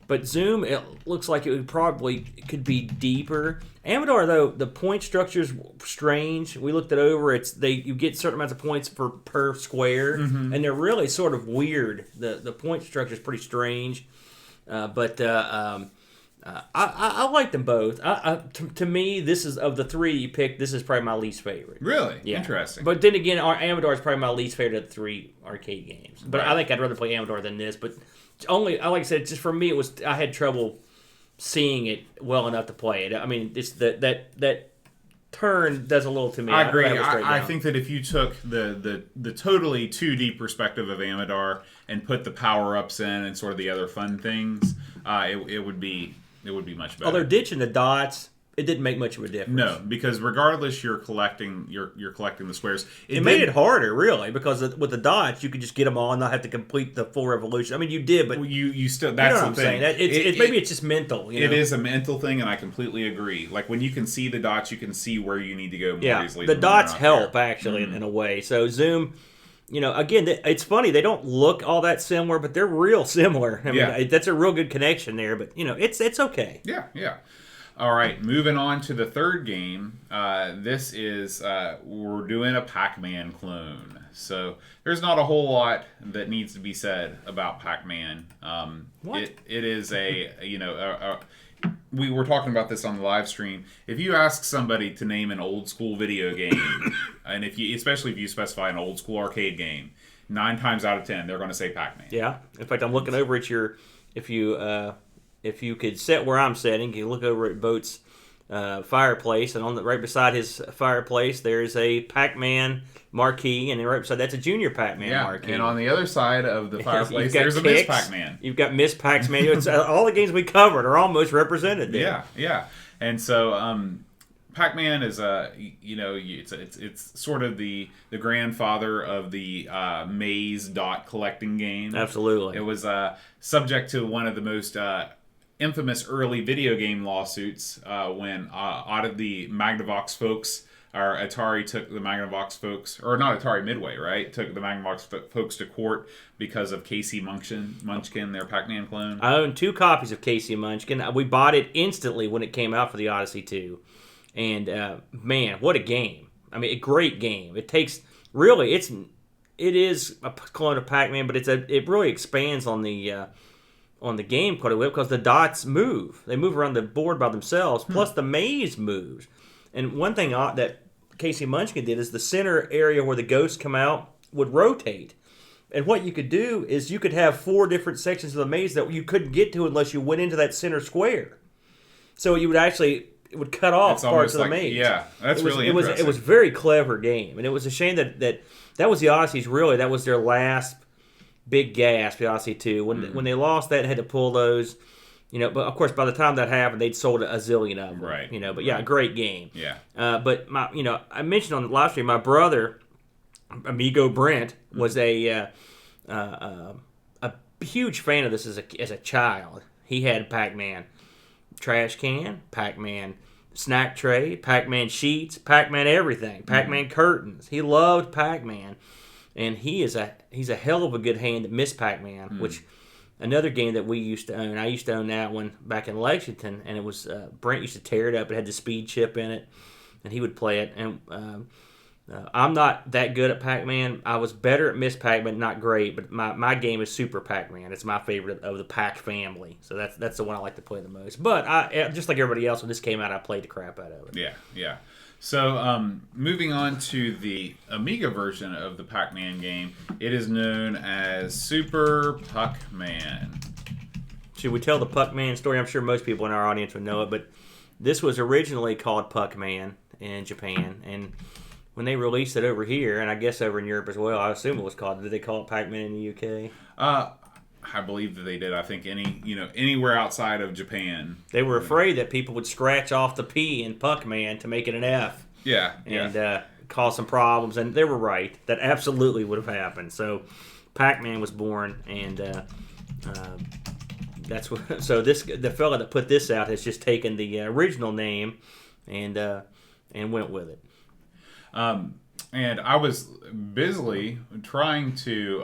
But Zoom, it looks like it could be deeper. Amador, though, the point structure's strange. We looked it over. You get certain amounts of points per square, mm-hmm. and they're really sort of weird. The point structure's pretty strange. I like them both. To me, this is, of the three you picked, this is probably my least favorite. Really? Yeah. Interesting. But then again, Amador is probably my least favorite of the three arcade games. But right. I think I'd rather play Amador than this. But only, like I said, just for me, I had trouble seeing it well enough to play it. I mean, it's that turn does a little to me. I agree. I think that if you took the totally 2D perspective of Amador and put the power-ups in and sort of the other fun things, it would be much better. Oh, they're ditching the dots. It didn't make much of a difference. No, because regardless, you're collecting the squares. It made it harder, really, because with the dots, you could just get them all and not have to complete the full revolution. I mean, you did, but you still. That's the thing. Maybe it's just mental. It is a mental thing, and I completely agree. Like when you can see the dots, you can see where you need to go more easily. The dots help actually in a way. So Zoom. Again, it's funny. They don't look all that similar, but they're real similar. I mean, that's a real good connection there. But it's okay. Yeah. All right, moving on to the third game. This is we're doing a Pac-Man clone. So there's not a whole lot that needs to be said about Pac-Man. What? It is we were talking about this on the live stream. If you ask somebody to name an old school video game, and especially if you specify an old school arcade game, 9 times out of 10 they're going to say Pac-Man. Yeah. In fact, I'm looking over at if you could sit where I'm sitting, you look over at Boat's fireplace, and right beside his fireplace there's a Pac-Man marquee, and then right beside that's a Junior Pac-Man marquee. And on the other side of the fireplace there's a Miss Pac-Man. You've got Miss Pac-Man. All the games we covered are almost represented there. Yeah. And so Pac-Man is it's sort of the grandfather of the maze dot collecting game. Absolutely. It was subject to one of the most infamous early video game lawsuits when out of the Magnavox folks, or Atari took the Magnavox folks, or not Atari, Midway, right? Took the Magnavox folks to court because of Casey Munchkin, their Pac-Man clone. I own 2 copies of Casey Munchkin. We bought it instantly when it came out for the Odyssey 2. And man, what a game! I mean, a great game. It is a clone of Pac-Man, but it really expands on the game quite a bit because the dots move. They move around the board by themselves. Plus, the maze moves. And one thing that Casey Munchkin did is the center area where the ghosts come out would rotate. And what you could do is you could have 4 different sections of the maze that you couldn't get to unless you went into that center square. So you would actually. It would cut off parts of the maze. Yeah, that's really interesting. It was a very clever game, and it was a shame that was the Odyssey's. Really, that was their last big gasp. The Odyssey 2. When they lost that, and had to pull those. But of course, by the time that happened, they'd sold a zillion of them. Right. But yeah, a great game. Yeah. But I mentioned on the live stream, my brother, Amigo Brent, was a huge fan of this as a child. He had Pac-Man trash can, Pac-Man snack tray, Pac-Man sheets, Pac-Man everything, Pac-Man curtains. He loved Pac-Man, and he's a hell of a good hand at Miss Pac-Man, which another game that we used to own. I used to own that one back in Lexington, and it was Brent used to tear it up. It had the speed chip in it, and he would play it. And I'm not that good at Pac-Man. I was better at Miss Pac-Man, not great, but my game is Super Pac-Man. It's my favorite of the Pac family, so that's the one I like to play the most. But I just like everybody else, when this came out, I played the crap out of it. Yeah. So moving on to the Amiga version of the Pac-Man game, it is known as Super Puck-Man. Should we tell the Puck-Man story? I'm sure most people in our audience would know it, but this was originally called Puck-Man in Japan, and when they released it over here, and I guess over in Europe as well, I assume it was called. Did they call it Pac-Man in the UK? I believe that they did. I think anywhere outside of Japan, they were afraid that people would scratch off the P in Puck-Man to make it an F. Yeah, and cause some problems, and they were right. That absolutely would have happened. So, Pac-Man was born, and that's what. So the fella that put this out has just taken the original name and went with it. And I was busily trying to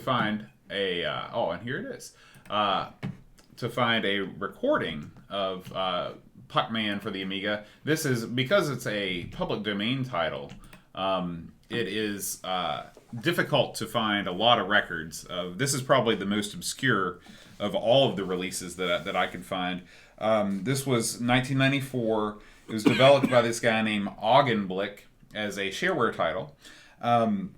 find a and here it is, to find a recording of Puck-Man for the Amiga. This is because it's a public domain title. It is difficult to find a lot of records. This is probably the most obscure of all of the releases that I could find. This was 1994. It was developed by this guy named Augenblick as a shareware title, and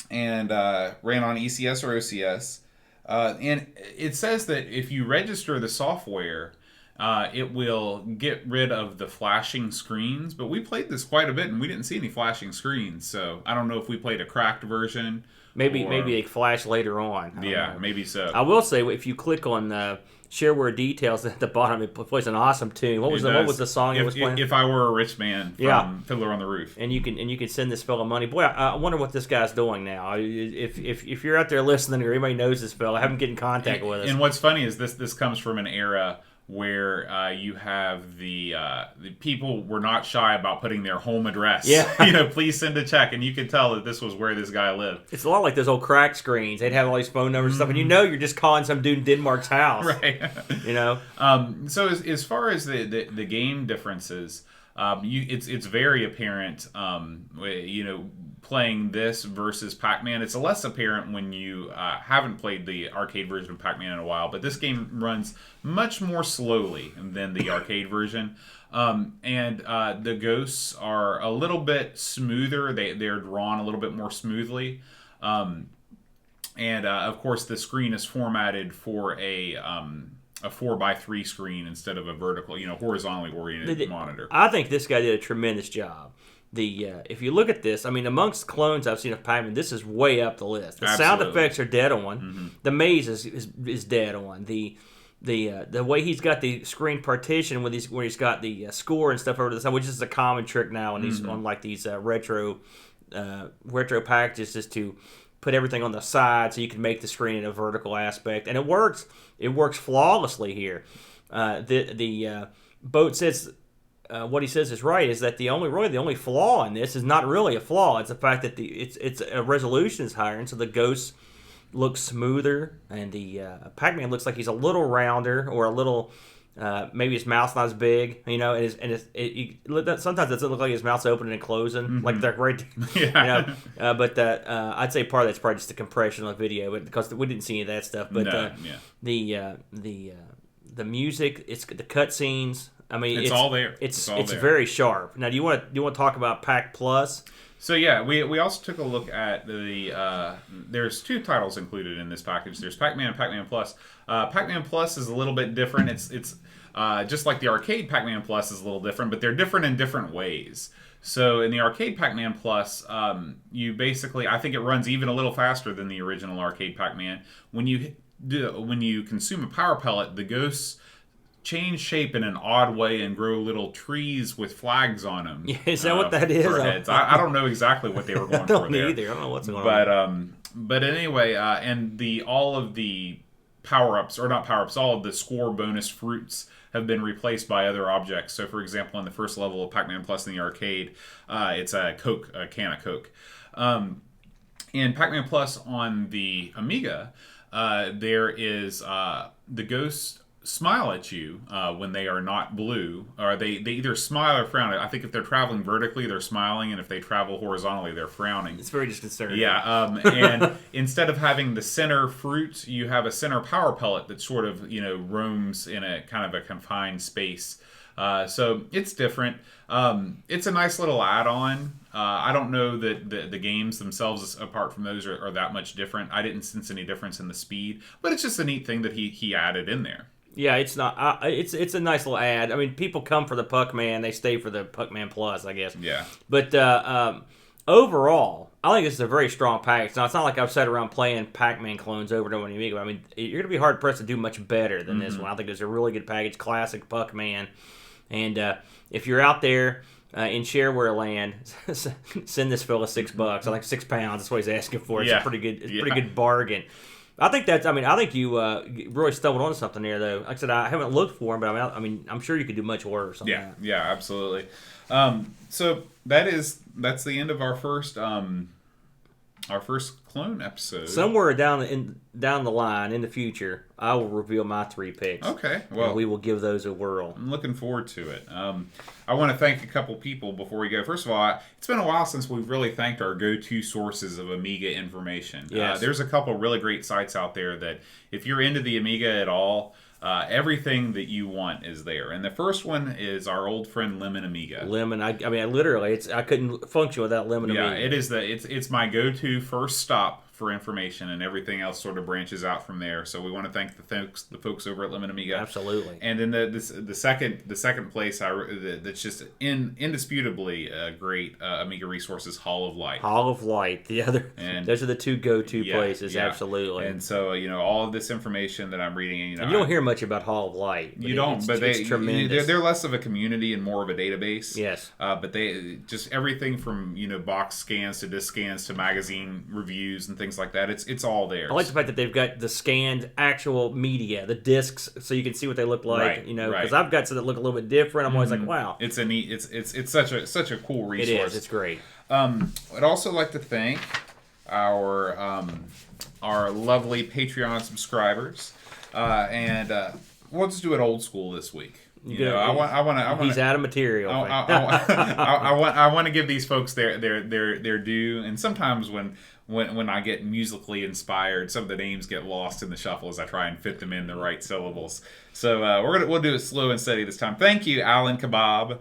ran on ECS or OCS. And it says that if you register the software, it will get rid of the flashing screens. But we played this quite a bit, and we didn't see any flashing screens. So I don't know if we played a cracked version. Maybe they flash later on. Yeah, maybe so. I will say, if you click on shareware details at the bottom, it plays an awesome tune. What was the song it was playing? If I Were a Rich Man from Fiddler on the Roof. And you can send this fella money. Boy, I wonder what this guy's doing now. If you're out there listening or anybody knows this fella, have him get in contact with us. And what's funny is this comes from an era where you have the people were not shy about putting their home address. Yeah. Please send a check, and you could tell that this was where this guy lived. It's a lot like those old crack screens. They'd have all these phone numbers and stuff, and you're just calling some dude in Denmark's house. Right. So as far as the game differences, it's very apparent. Playing this versus Pac-Man, it's less apparent when you haven't played the arcade version of Pac-Man in a while, but this game runs much more slowly than the arcade version. And the ghosts are a little bit smoother. They're drawn a little bit more smoothly. And of course, the screen is formatted for a 4x3 screen instead of a vertical, horizontally oriented monitor. I think this guy did a tremendous job. If you look at this, I mean, amongst clones I've seen of Pac-Man, this is way up the list. The sound effects are dead on. Mm-hmm. The maze is dead on. The way he's got the screen partition where he's got the score and stuff over the side, which is a common trick now on these on like these retro packages, is to put everything on the side so you can make the screen in a vertical aspect, and it works. It works flawlessly here. Boat says. What he says is right, is that the only flaw in this is not really a flaw. It's the fact that it's a resolution is higher, and so the ghost looks smoother, and the Pac-Man looks like he's a little rounder, or a little maybe his mouth's not as big, sometimes it doesn't look like his mouth's opening and closing, like they're right. Yeah. But I'd say part of that's probably just the compression of the video, but because we didn't see any of that stuff. But the music, it's the cutscenes. I mean, it's all there. It's very sharp. Now, do you want to talk about Pac Plus? So yeah, we also took a look at there's two titles included in this package. There's Pac-Man and Pac-Man Plus. Pac-Man Plus is a little bit different. It's just like the arcade Pac-Man Plus is a little different, but they're different in different ways. So in the arcade Pac-Man Plus, you basically, I think it runs even a little faster than the original arcade Pac-Man. When you consume a power pellet, the ghosts change shape in an odd way and grow little trees with flags on them. Yeah, is that what that is? I don't know exactly what they were going for there. I don't know what's going on. But anyway, and all of the power-ups, or not power-ups, all of the score bonus fruits have been replaced by other objects. So, for example, on the first level of Pac-Man Plus in the arcade, it's a can of Coke. In Pac-Man Plus on the Amiga, there is the ghosts smile at you when they are not blue, or they either smile or frown. I think if they're traveling vertically, they're smiling, and if they travel horizontally, they're frowning. It's very disconcerting. Yeah, and instead of having the center fruit, you have a center power pellet that sort of roams in a kind of a confined space. So it's different. It's a nice little add-on. I don't know that the games themselves, apart from those, are that much different. I didn't sense any difference in the speed, but it's just a neat thing that he added in there. Yeah, it's not. It's a nice little ad. I mean, people come for the Puckman, they stay for the Puckman Plus, I guess. Yeah. But overall, I think this is a very strong package. Now, it's not like I've sat around playing Pac-Man clones over and over on Amiga. I mean, you're going to be hard pressed to do much better than this one. I think it's a really good package, classic Puckman. And if you're out there in shareware land, send this fella $6. I think £6. That's what he's asking for. It's a pretty good. It's a pretty good bargain. I think that's. I mean, I think you really stumbled onto something there, though. Like I said, I haven't looked for him, but I mean, I'm sure you could do much worse. Yeah, absolutely. So that's the end of our first clone episode. Somewhere down the line in the future, I will reveal my 3 picks. Okay, well, and we will give those a whirl. I'm looking forward to it. I want to thank a couple people before we go. First of all, it's been a while since we've really thanked our go-to sources of Amiga information. Yes. There's a couple really great sites out there that, if you're into the Amiga at all, everything that you want is there. And the first one is our old friend Lemon Amiga. Lemon, I mean, literally, I couldn't function without Lemon Amiga. Yeah, it's my go-to first stop for information, and everything else sort of branches out from there. So we want to thank the folks over at Lemon Amiga. Absolutely. And then the second place that's just indisputably a great Amiga resources, Hall of Light. Hall of Light, those are the 2 go-to places. Yeah. Absolutely. And so all of this information that I'm reading, and you don't hear much about Hall of Light. You don't, but it's tremendous. They're less of a community and more of a database. Yes. But they just everything from box scans to disc scans to magazine reviews and things like that. It's all there. I like the fact that they've got the scanned actual media, the discs, so you can see what they look like. Right, because I've got some that look a little bit different. I'm always like, wow, it's a neat. It's such a cool resource. It is. It's great. I'd also like to thank our lovely Patreon subscribers, and we'll just do it old school this week. He's out of material. I want to give these folks their due, and sometimes when I get musically inspired, some of the names get lost in the shuffle as I try and fit them in the right syllables. So we'll do it slow and steady this time. Thank you, Alan Kebab,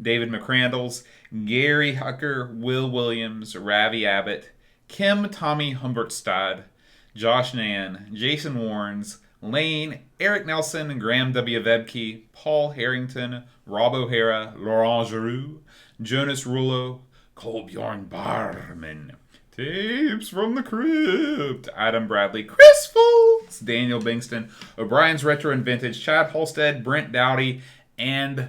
David McCrandles, Gary Hucker, Will Williams, Ravi Abbott, Kim Tommy Humbertstad, Josh Nan, Jason Warnes, Lane, Eric Nelson, Graham W. Vebke, Paul Harrington, Rob O'Hara, Laurent Giroux, Jonas Rullo, Colbjorn Barman, Tapes from the Crypt, Adam Bradley, Chris Foltz, Daniel Bingston, O'Brien's Retro and Vintage, Chad Halstead, Brent Dowdy, and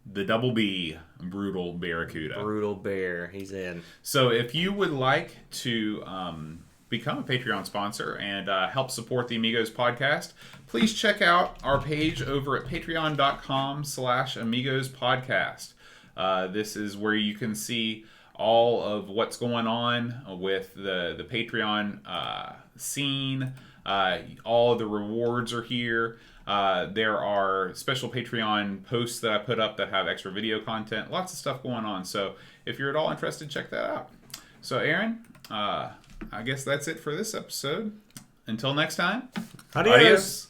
the Double B, Brutal Barracuda. Brutal Bear, he's in. So if you would like to become a Patreon sponsor and help support the Amigos podcast, please check out our page over at patreon.com/Amigos podcast. This is where you can see all of what's going on with the Patreon scene. All of the rewards are here. There are special Patreon posts that I put up that have extra video content. Lots of stuff going on. So if you're at all interested, check that out. So Aaron, I guess that's it for this episode. Until next time, adios.